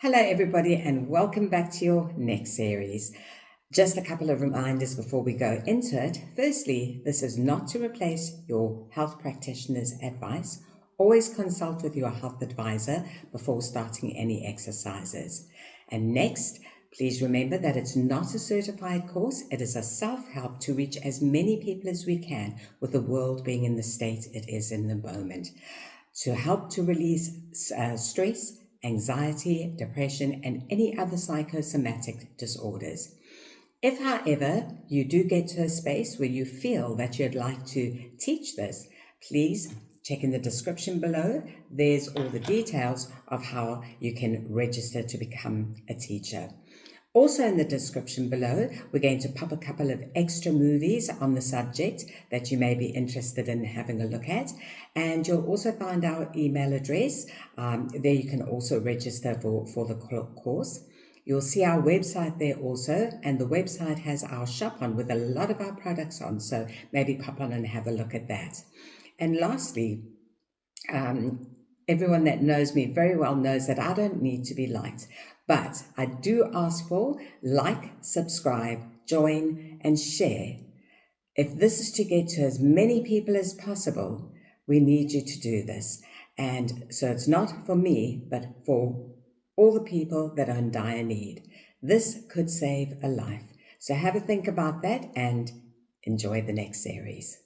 Hello, everybody, and welcome back to your next series. Just a couple of reminders before we go into it. Firstly, this is not to replace your health practitioner's advice. Always consult with your health advisor before starting any exercises. And next, please remember that it's not a certified course. It is a self-help to reach as many people as we can, with the world being in the state it is in the moment, to help to release stress, anxiety, depression, and any other psychosomatic disorders. If, however, you do get to a space where you feel that you'd like to teach this, please check in the description below. There's all the details of how you can register to become a teacher. Also in the description below, we're going to pop a couple of extra movies on the subject that you may be interested in having a look at. And you'll also find our email address. There you can also register for the course. You'll see our website there also, and the website has our shop on with a lot of our products on, so maybe pop on and have a look at that. And lastly, everyone that knows me very well knows that I don't need to be liked, but I do ask for like, subscribe, join, and share. If this is to get to as many people as possible, we need you to do this. And so it's not for me, but for all the people that are in dire need. This could save a life. So have a think about that and enjoy the next series.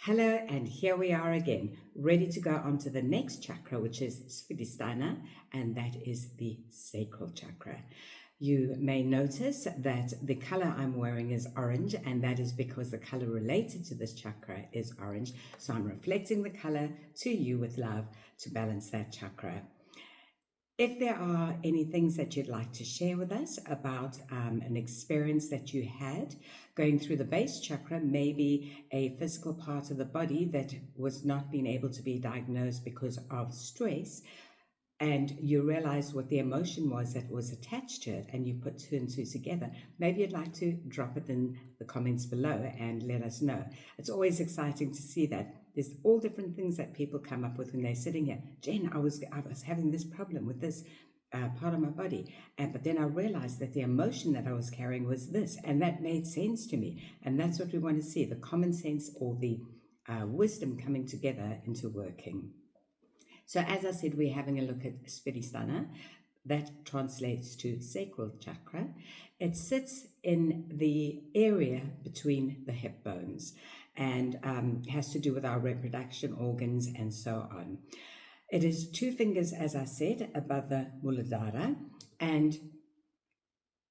Hello, and here we are again, ready to go on to the next chakra, which is Svadhisthana, and that is the sacral chakra. You may notice that the color I'm wearing is orange, and that is because the color related to this chakra is orange. So I'm reflecting the color to you with love to balance that chakra. If there are any things that you'd like to share with us about an experience that you had going through the base chakra, maybe a physical part of the body that was not being able to be diagnosed because of stress, and you realize what the emotion was that was attached to it, and you put two and two together, maybe you'd like to drop it in the comments below and let us know. It's always exciting to see that. There's all different things that people come up with when they're sitting here. Jen, I was having this problem with this part of my body, but then I realized that the emotion that I was carrying was this, and that made sense to me. And that's what we want to see, the common sense or the wisdom coming together into working. So as I said, we're having a look at Svadhisthana. That translates to sacral chakra. It sits in the area between the hip bones and has to do with our reproduction organs and so on. It is two fingers, as I said, above the Muladhara, and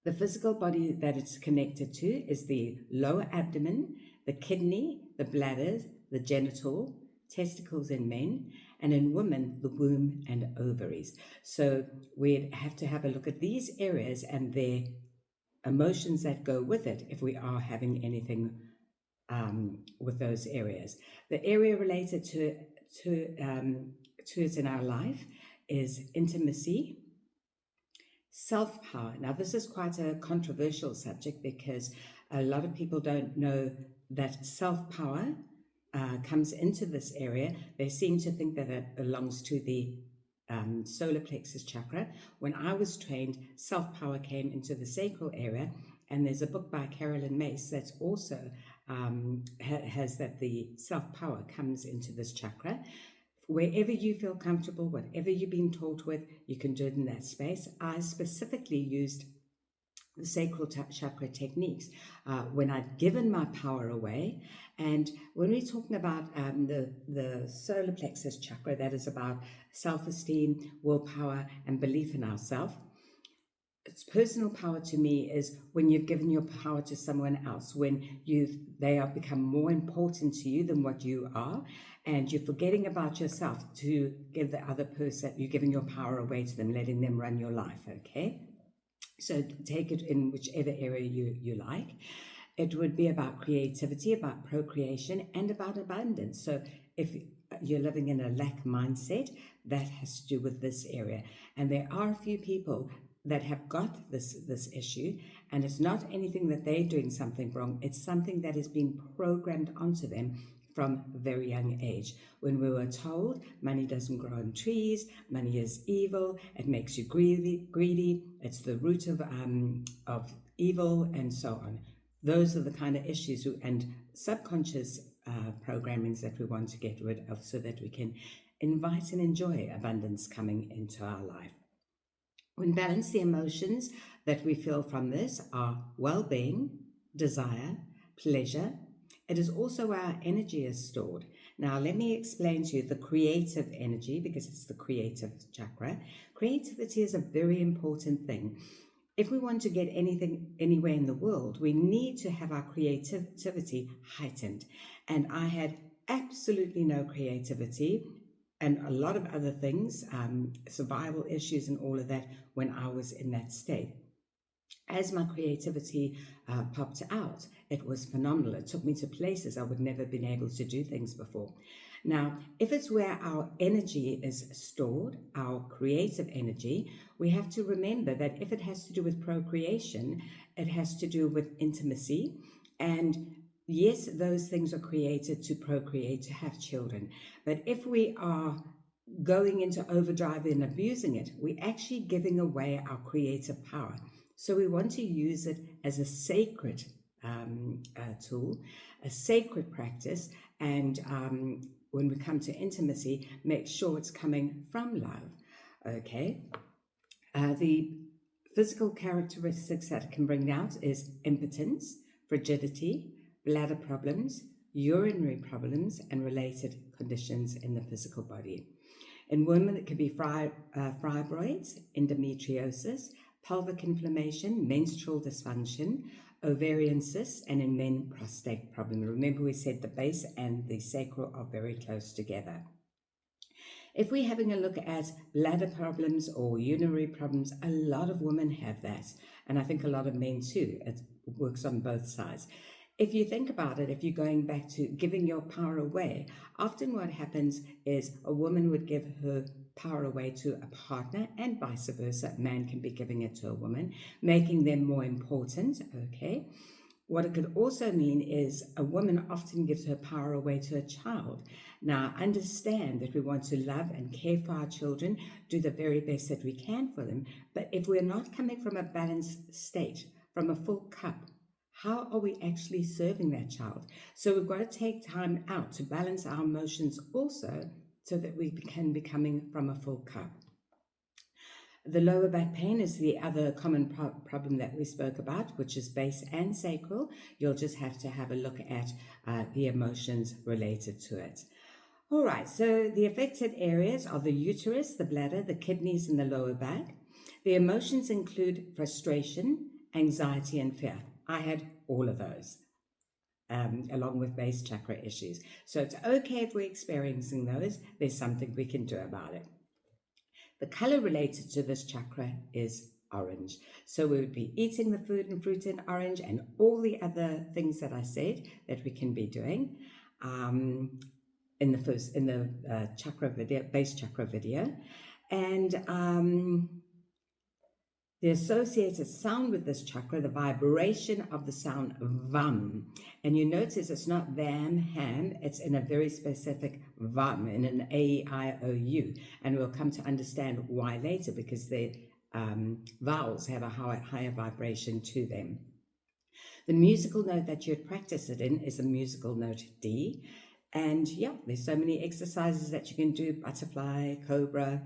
the physical body that it's connected to is the lower abdomen, the kidney, the bladder, the genital, testicles in men, and in women, the womb and ovaries. So we have to have a look at these areas and their emotions that go with it if we are having anything with those areas. The area related to it in our life is intimacy, self-power. Now, this is quite a controversial subject because a lot of people don't know that self-power comes into this area. They seem to think that it belongs to the solar plexus chakra. When I was trained, self-power came into the sacral area, and there's a book by Carolyn Mace that's also has that the self-power comes into this chakra. Wherever you feel comfortable, whatever you've been taught with, you can do it in that space. I specifically used the sacral chakra techniques when I'd given my power away. And when we're talking about the solar plexus chakra, that is about self-esteem, willpower, and belief in ourselves. It's personal power to me is when you've given your power to someone else, when they have become more important to you than what you are, and you're forgetting about yourself to give the other person, you're giving your power away to them, letting them run your life, okay? So take it in whichever area you like. It would be about creativity, about procreation, and about abundance. So if you're living in a lack mindset, that has to do with this area. And there are a few people that have got this issue, and it's not anything that they're doing something wrong. It's something that has been programmed onto them from a very young age. When we were told money doesn't grow on trees, money is evil, it makes you greedy, it's the root of evil, and so on. Those are the kind of issues and subconscious programmings that we want to get rid of so that we can invite and enjoy abundance coming into our life. When balanced, the emotions that we feel from this are well-being, desire, pleasure. It is also where our energy is stored. Now, let me explain to you the creative energy, because it's the creative chakra. Creativity is a very important thing. If we want to get anything anywhere in the world, we need to have our creativity heightened. And I had absolutely no creativity and a lot of other things, survival issues and all of that when I was in that state. As my creativity popped out, it was phenomenal. It took me to places I would never have been able to do things before. Now, if it's where our energy is stored, our creative energy, we have to remember that if it has to do with procreation, it has to do with intimacy. And yes, those things are created to procreate, to have children. But if we are going into overdrive and abusing it, we're actually giving away our creative power. So we want to use it as a sacred tool, a sacred practice, and when we come to intimacy, make sure it's coming from love. Okay. The physical characteristics that it can bring out is impotence, frigidity, bladder problems, urinary problems, and related conditions in the physical body. In women, it could be fibroids, endometriosis, pelvic inflammation, menstrual dysfunction, ovarian cysts, and in men, prostate problem. Remember, we said the base and the sacral are very close together. If we're having a look at bladder problems or urinary problems, a lot of women have that. And I think a lot of men too. It works on both sides. If you think about it, if you're going back to giving your power away, often what happens is a woman would give her power away to a partner and vice versa. A man can be giving it to a woman, making them more important, okay? What it could also mean is a woman often gives her power away to a child. Now, understand that we want to love and care for our children, do the very best that we can for them, but if we're not coming from a balanced state, from a full cup, how are we actually serving that child? So we've got to take time out to balance our emotions also so that we can be coming from a full cup. The lower back pain is the other common problem that we spoke about, which is base and sacral. You'll just have to have a look at the emotions related to it. All right, so the affected areas are the uterus, the bladder, the kidneys, and the lower back. The emotions include frustration, anxiety, and fear. I had all of those, along with base chakra issues. So it's okay if we're experiencing those. There's something we can do about it. The color related to this chakra is orange. So we would be eating the food and fruit in orange and all the other things that I said that we can be doing in the chakra video, base chakra video. And the associated sound with this chakra, the vibration of the sound vam. And you notice it's not vam, ham, it's in a very specific vam, in an A-I-O-U. And we'll come to understand why later, because the vowels have a higher vibration to them. The musical note that you'd practice it in is the musical note D. And yeah, there's so many exercises that you can do, butterfly, cobra,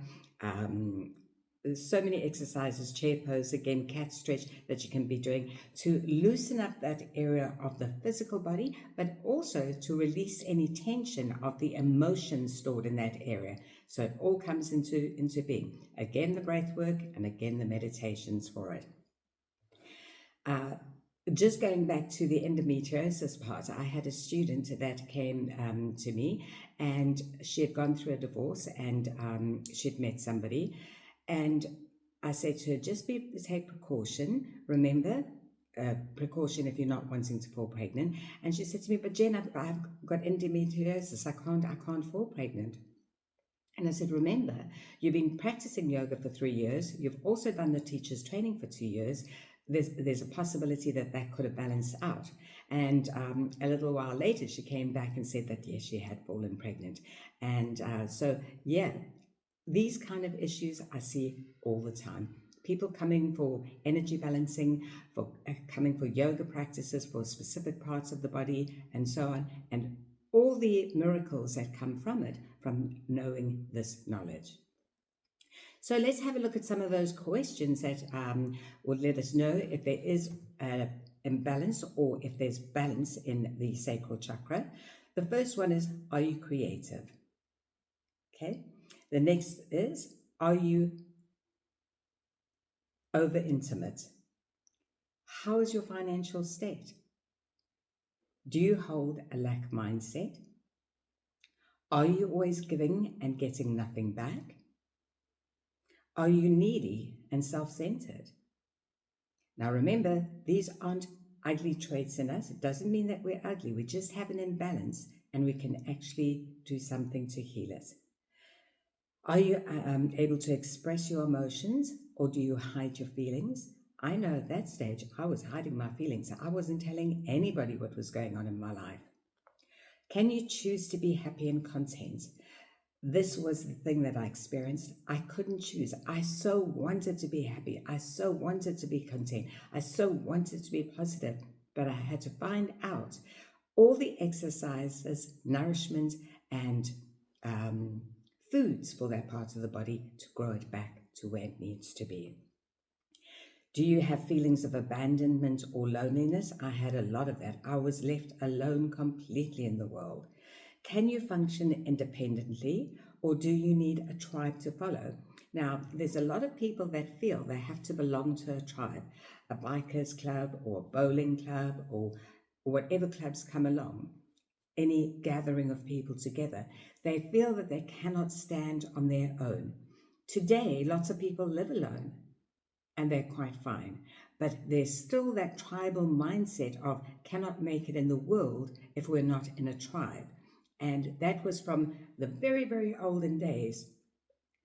there's so many exercises, chair pose, again, cat stretch that you can be doing to loosen up that area of the physical body, but also to release any tension of the emotions stored in that area. So it all comes into being. Again, the breath work, and again, the meditations for it. Just going back to the endometriosis part, I had a student that came to me, and she had gone through a divorce, and she'd met somebody. And I said to her, just take precaution. Remember, precaution if you're not wanting to fall pregnant. And she said to me, but Jen, I've got endometriosis. I can't fall pregnant. And I said, remember, you've been practicing yoga for 3 years. You've also done the teacher's training for 2 years. there's a possibility that that could have balanced out. And a little while later, she came back and said that, yes, she had fallen pregnant. And so, yeah, these kind of issues I see all the time. People coming for energy balancing, for coming for yoga practices for specific parts of the body, and so on, and all the miracles that come from it, from knowing this knowledge. So let's have a look at some of those questions that will let us know if there is an imbalance or if there's balance in the sacral chakra. The first one is, are you creative? Okay. The next is, are you over intimate? How is your financial state? Do you hold a lack mindset? Are you always giving and getting nothing back? Are you needy and self-centered? Now remember, these aren't ugly traits in us. It doesn't mean that we're ugly. We just have an imbalance and we can actually do something to heal it. Are you able to express your emotions, or do you hide your feelings? I know at that stage I was hiding my feelings. I wasn't telling anybody what was going on in my life. Can you choose to be happy and content? This was the thing that I experienced. I couldn't choose. I so wanted to be happy. I so wanted to be content. I so wanted to be positive, but I had to find out all the exercises, nourishment, and foods for that part of the body to grow it back to where it needs to be. Do you have feelings of abandonment or loneliness? I had a lot of that. I was left alone completely in the world. Can you function independently, or do you need a tribe to follow? Now, there's a lot of people that feel they have to belong to a tribe, a bikers club or a bowling club or whatever clubs come along, any gathering of people together. They feel that they cannot stand on their own. Today, lots of people live alone and they're quite fine. But there's still that tribal mindset of cannot make it in the world if we're not in a tribe. And that was from the very, very olden days,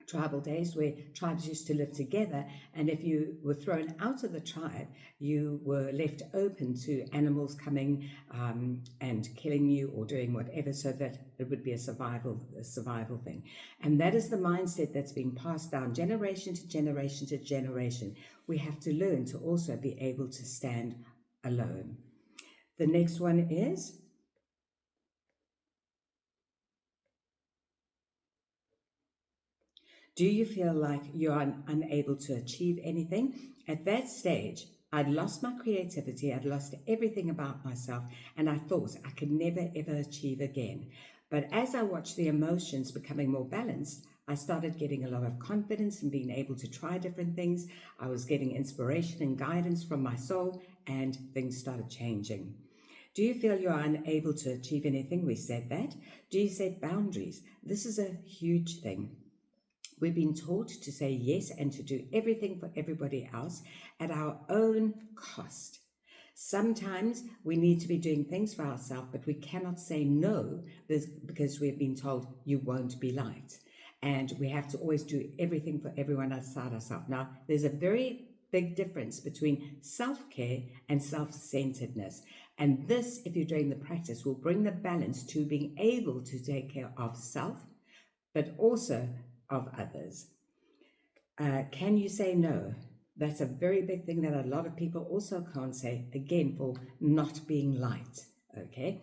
tribal days, where tribes used to live together. And if you were thrown out of the tribe, you were left open to animals coming and killing you or doing whatever, so that it would be a survival thing. And that is the mindset that's being passed down generation to generation to generation. We have to learn to also be able to stand alone. The next one is, do you feel like you're unable to achieve anything? At that stage, I'd lost my creativity, I'd lost everything about myself, and I thought I could never ever achieve again. But as I watched the emotions becoming more balanced, I started getting a lot of confidence in being able to try different things. I was getting inspiration and guidance from my soul, and things started changing. Do you feel you're unable to achieve anything? We said that. Do you set boundaries? This is a huge thing. We've been taught to say yes and to do everything for everybody else at our own cost. Sometimes we need to be doing things for ourselves, but we cannot say no because we've been told you won't be liked. And we have to always do everything for everyone outside ourselves. Now, there's a very big difference between self-care and self-centeredness. And this, if you're doing the practice, will bring the balance to being able to take care of self, but also of others. Can you say no? That's a very big thing that a lot of people also can't say, again, for not being liked. Okay,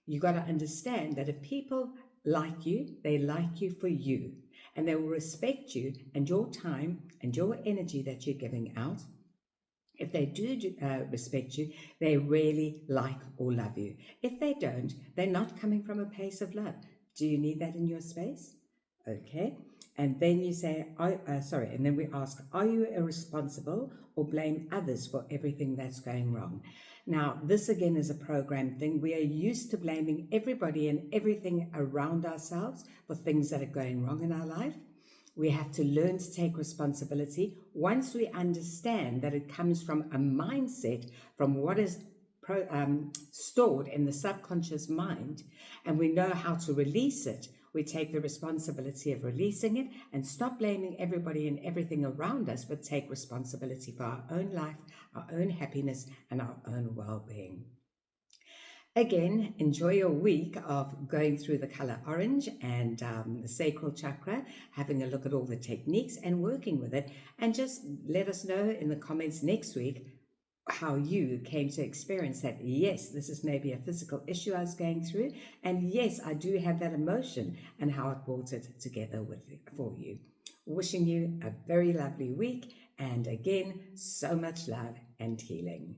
you got to understand that if people like you, they like you for you, and they will respect you and your time and your energy that you're giving out. If they do respect you, they really like or love you. If they don't, they're not coming from a place of love. Do you need that in your space? Okay. And then you say, and then we ask, are you irresponsible or blame others for everything that's going wrong? Now, this again is a program thing. We are used to blaming everybody and everything around ourselves for things that are going wrong in our life. We have to learn to take responsibility once we understand that it comes from a mindset, from what is stored in the subconscious mind, and we know how to release it. we take the responsibility of releasing it and stop blaming everybody and everything around us, but take responsibility for our own life, our own happiness, and our own well-being. Again, enjoy your week of going through the color orange and the sacral chakra, having a look at all the techniques and working with it. And just let us know in the comments next week how you came to experience that. Yes, this is maybe a physical issue I was going through. And yes, I do have that emotion, and how it brought it together for you. Wishing you a very lovely week. And again, so much love and healing.